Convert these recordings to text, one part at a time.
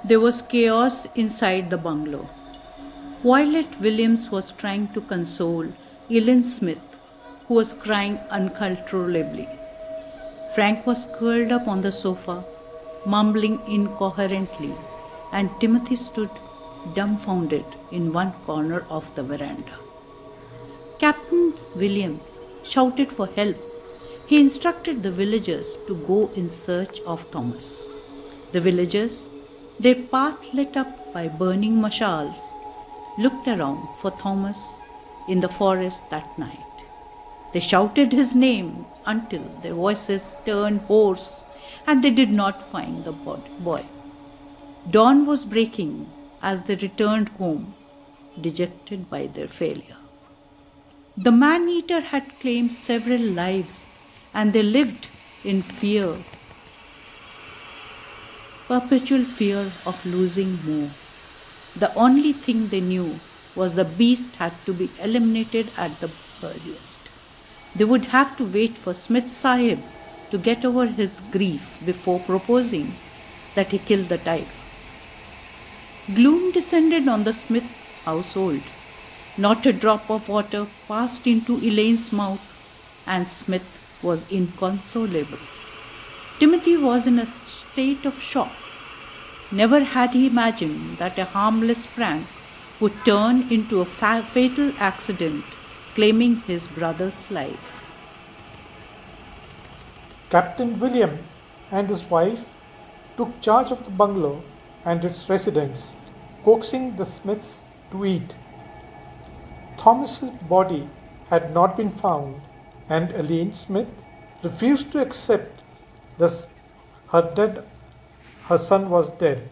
There was chaos inside the bungalow. Violet Williams was trying to console Ellen Smith, who was crying uncontrollably. Frank was curled up on the sofa, mumbling incoherently, and Timothy stood dumbfounded in one corner of the veranda. Captain Williams shouted for help. He instructed the villagers to go in search of Thomas. The villagers, their path lit up by burning mashals, looked around for Thomas in the forest that night. They shouted his name until their voices turned hoarse and they did not find the boy. Dawn was breaking as they returned home, dejected by their failure. The man-eater had claimed several lives and they lived in fear, perpetual fear of losing more. The only thing they knew was the beast had to be eliminated at the earliest. They would have to wait for Smith Sahib to get over his grief before proposing that he kill the tiger. Gloom descended on the Smith household. Not a drop of water passed into Elaine's mouth, and Smith was inconsolable. Timothy was in a state of shock. Never had he imagined that a harmless prank would turn into a fatal accident, claiming his brother's life. Captain William and his wife took charge of the bungalow and its residents, coaxing the Smiths to eat. Thomas's body had not been found, and Elaine Smith refused to accept that her son was dead.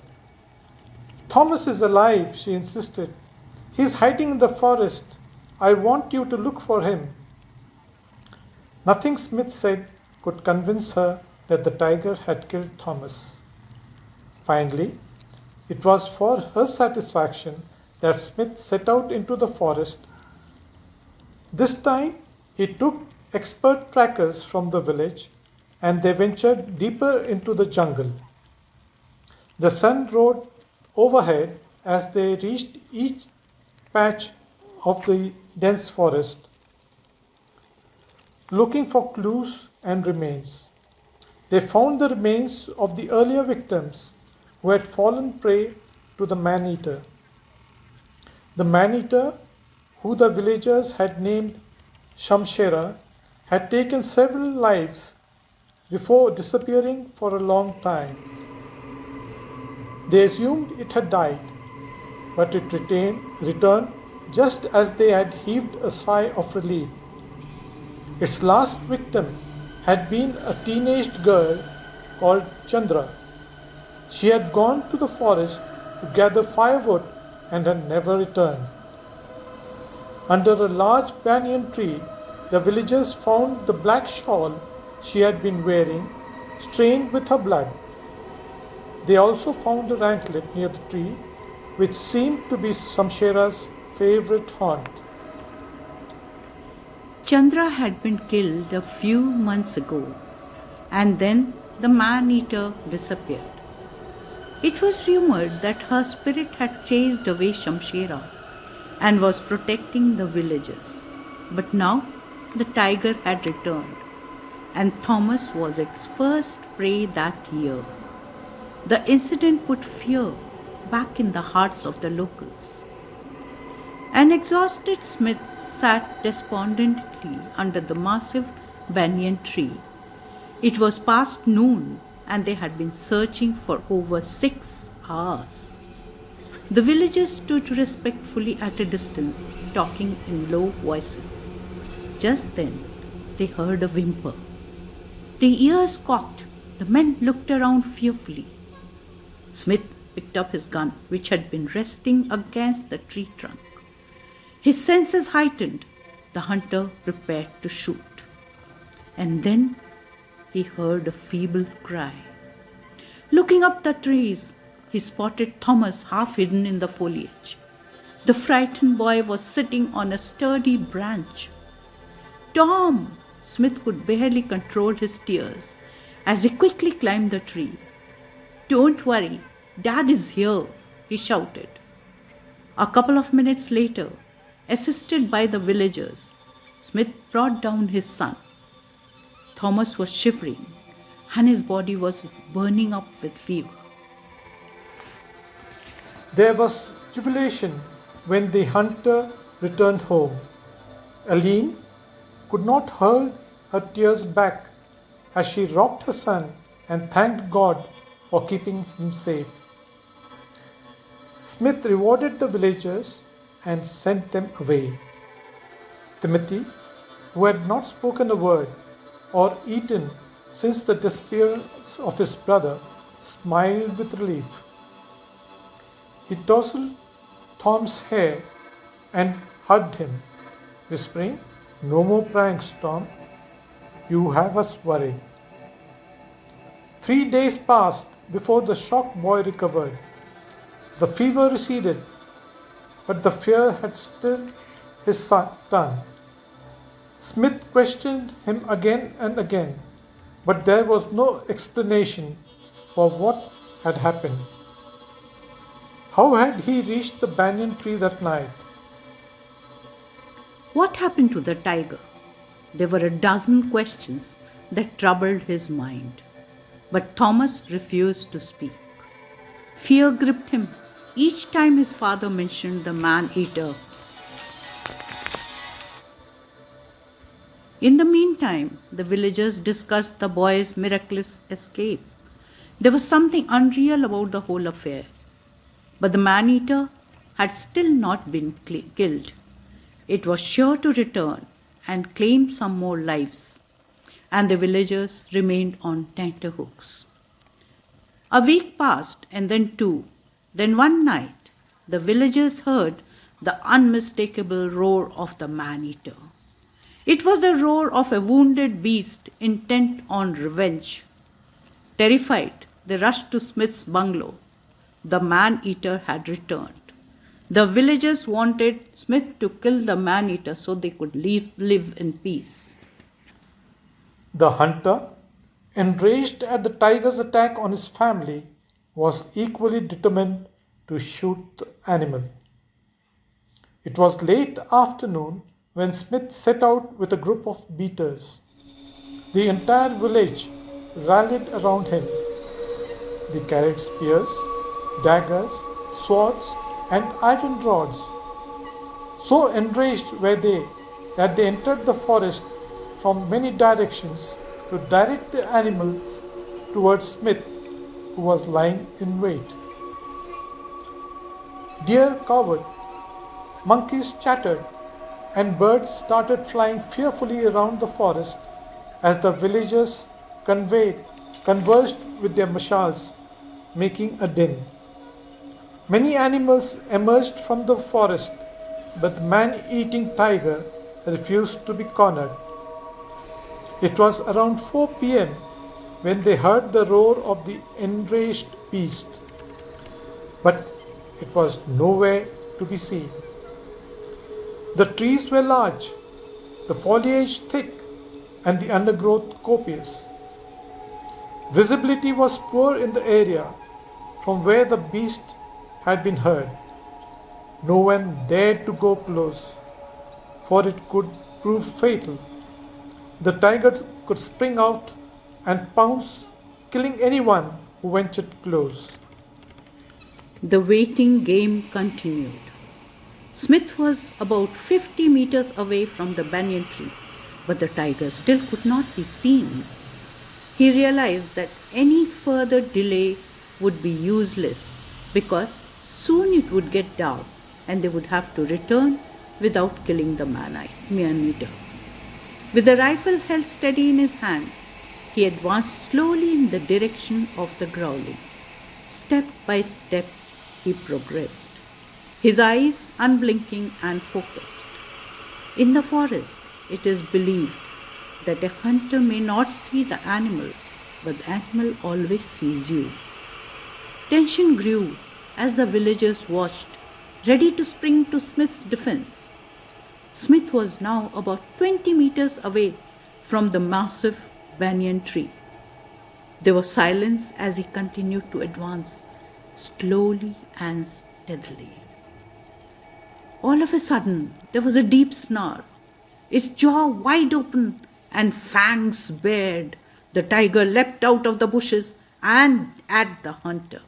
Thomas is alive, she insisted. He is hiding in the forest. I want you to look for him. Nothing Smith said could convince her that the tiger had killed Thomas. Finally, it was for her satisfaction that Smith set out into the forest. This time, he took expert trackers from the village and they ventured deeper into the jungle. The sun rode overhead as they reached each patch of the dense forest, looking for clues and remains. They found the remains of the earlier victims who had fallen prey to the man-eater. The man-eater, who the villagers had named Shamshera, had taken several lives before disappearing for a long time. They assumed it had died, but it returned just as they had heaved a sigh of relief. Its last victim had been a teenaged girl called Chandra. She had gone to the forest to gather firewood and had never returned. Under a large banyan tree, the villagers found the black shawl she had been wearing, stained with her blood. They also found a anklet near the tree, which seemed to be Shamshera's favorite haunt. Chandra had been killed a few months ago, and then the man-eater disappeared. It was rumored that her spirit had chased away Shamshera and was protecting the villagers. But now the tiger had returned, and Thomas was its first prey that year. The incident put fear back in the hearts of the locals. An exhausted Smith sat despondently under the massive banyan tree. It was past noon and they had been searching for over 6 hours. The villagers stood respectfully at a distance, talking in low voices. Just then, they heard a whimper. Their ears cocked, the men looked around fearfully. Smith picked up his gun, which had been resting against the tree trunk. His senses heightened. The hunter prepared to shoot. And then he heard a feeble cry. Looking up the trees, he spotted Thomas half hidden in the foliage. The frightened boy was sitting on a sturdy branch. Tom! Smith could barely control his tears as he quickly climbed the tree. Don't worry, Dad is here, he shouted. A couple of minutes later, assisted by the villagers, Smith brought down his son. Thomas was shivering and his body was burning up with fever. There was jubilation when the hunter returned home. Aline could not hold her tears back as she rocked her son and thanked God for keeping him safe. Smith rewarded the villagers and sent them away. Timothy, who had not spoken a word or eaten since the disappearance of his brother, smiled with relief. He tousled Tom's hair and hugged him, whispering, "No more pranks, Tom. You have us worried." 3 days passed before the shocked boy recovered. The fever receded, but the fear had still his tongue. Smith questioned him again and again, but there was no explanation for what had happened. How had he reached the banyan tree that night? What happened to the tiger? There were a dozen questions that troubled his mind. But Thomas refused to speak. Fear gripped him each time his father mentioned the man-eater. In the meantime, the villagers discussed the boy's miraculous escape. There was something unreal about the whole affair. But the man-eater had still not been killed. It was sure to return and claim some more lives, and the villagers remained on tenterhooks. A week passed, and then two. Then one night, the villagers heard the unmistakable roar of the man-eater. It was the roar of a wounded beast intent on revenge. Terrified, they rushed to Smith's bungalow. The man-eater had returned. The villagers wanted Smith to kill the man-eater so they could live in peace. The hunter, enraged at the tiger's attack on his family, was equally determined to shoot the animal. It was late afternoon when Smith set out with a group of beaters. The entire village rallied around him. They carried spears, daggers, swords, and iron rods. So enraged were they that they entered the forest from many directions to direct the animals towards Smith, who was lying in wait. Deer cowered, monkeys chattered, and birds started flying fearfully around the forest as the villagers conversed with their mashals, making a din. Many animals emerged from the forest, but the man-eating tiger refused to be cornered. It was around 4 p.m. when they heard the roar of the enraged beast, but it was nowhere to be seen. The trees were large, the foliage thick, and the undergrowth copious. Visibility was poor in the area from where the beast had been heard. No one dared to go close, for it could prove fatal. The tiger could spring out and pounce, killing anyone who ventured close. The waiting game continued. Smith was about 50 meters away from the banyan tree, but the tiger still could not be seen. He realized that any further delay would be useless because soon it would get dark and they would have to return without killing the man-eater. With the rifle held steady in his hand, he advanced slowly in the direction of the growling. Step by step, he progressed, his eyes unblinking and focused. In the forest, it is believed that a hunter may not see the animal, but the animal always sees you. Tension grew as the villagers watched, ready to spring to Smith's defense. Smith was now about 20 meters away from the massive banyan tree. There was silence as he continued to advance, slowly and steadily. All of a sudden, there was a deep snarl. Its jaw wide open and fangs bared, the tiger leapt out of the bushes and at the hunter.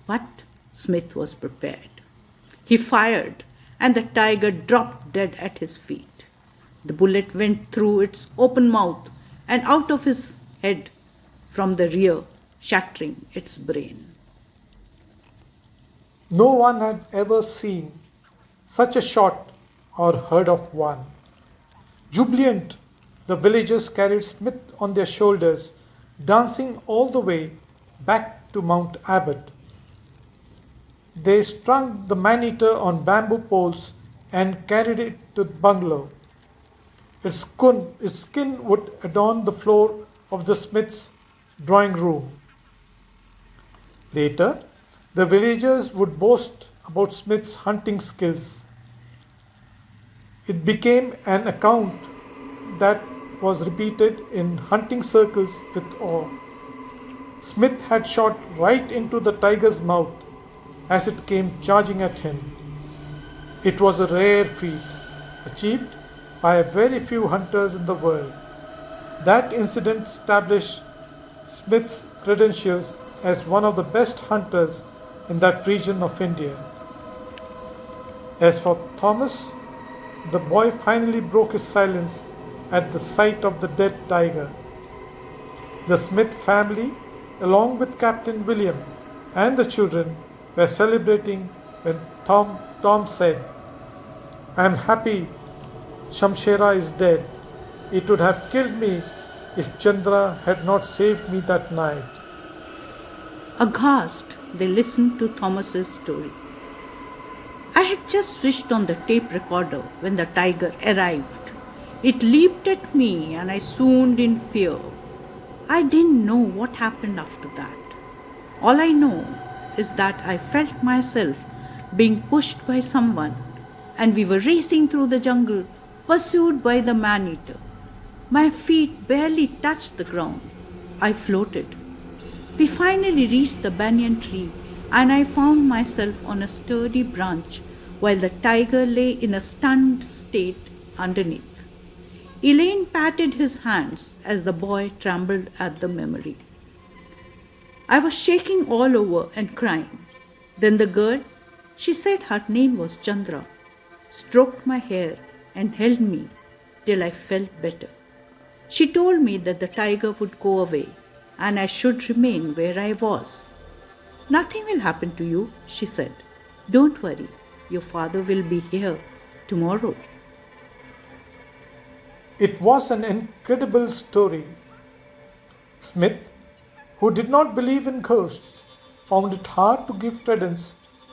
But Smith was prepared. He fired, and the tiger dropped dead at his feet. The bullet went through its open mouth and out of his head from the rear, shattering its brain. No one had ever seen such a shot or heard of one. Jubilant, the villagers carried Smith on their shoulders, dancing all the way back to Mount Abbott. They strung the man-eater on bamboo poles and carried it to the bungalow. Its skin would adorn the floor of the Smith's drawing room. Later, the villagers would boast about Smith's hunting skills. It became an account that was repeated in hunting circles with awe. Smith had shot right into the tiger's mouth as it came charging at him. It was a rare feat, achieved by a very few hunters in the world. That incident established Smith's credentials as one of the best hunters in that region of India. As for Thomas, the boy finally broke his silence at the sight of the dead tiger. The Smith family, along with Captain William and the children, were celebrating when Tom said, "I am happy Shamshera is dead. It would have killed me if Chandra had not saved me that night." Aghast, they listened to Thomas's story. I had just switched on the tape recorder when the tiger arrived. It leaped at me and I swooned in fear. I didn't know what happened after that. All I know is that I felt myself being pushed by someone and we were racing through the jungle, pursued by the man-eater. My feet barely touched the ground. I floated. We finally reached the banyan tree and I found myself on a sturdy branch while the tiger lay in a stunned state underneath. Elaine patted his hands as the boy trembled at the memory. I was shaking all over and crying. Then the girl, she said her name was Chandra, stroked my hair and held me till I felt better. She told me that the tiger would go away and I should remain where I was. "Nothing will happen to you," she said. "Don't worry, your father will be here tomorrow." It was an incredible story. Smith, who did not believe in ghosts, found it hard to give credence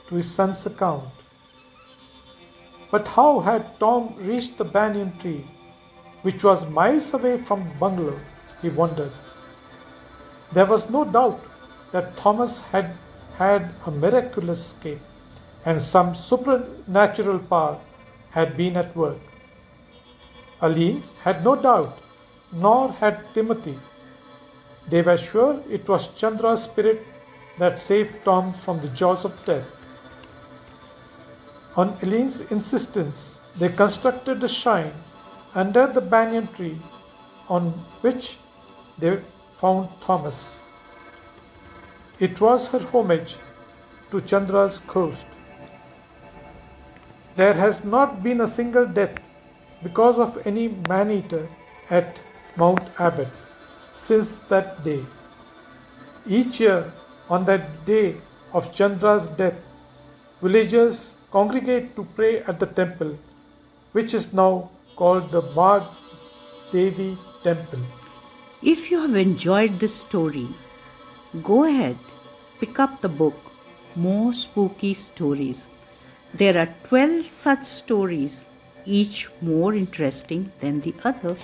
to his son's account. But how had Tom reached the banyan tree, which was miles away from the bungalow, he wondered. There was no doubt that Thomas had had a miraculous escape and some supernatural power had been at work. Aline had no doubt, nor had Timothy. They were sure it was Chandra's spirit that saved Tom from the jaws of death. On Aline's insistence, they constructed a shrine under the banyan tree on which they found Thomas. It was her homage to Chandra's ghost. There has not been a single death because of any man-eater at Mount Abbott since that day. Each year, on that day of Chandra's death, villagers congregate to pray at the temple, which is now called the Bag Devi Temple. If you have enjoyed this story, go ahead, pick up the book, More Spooky Stories. There are 12 such stories, each more interesting than the other.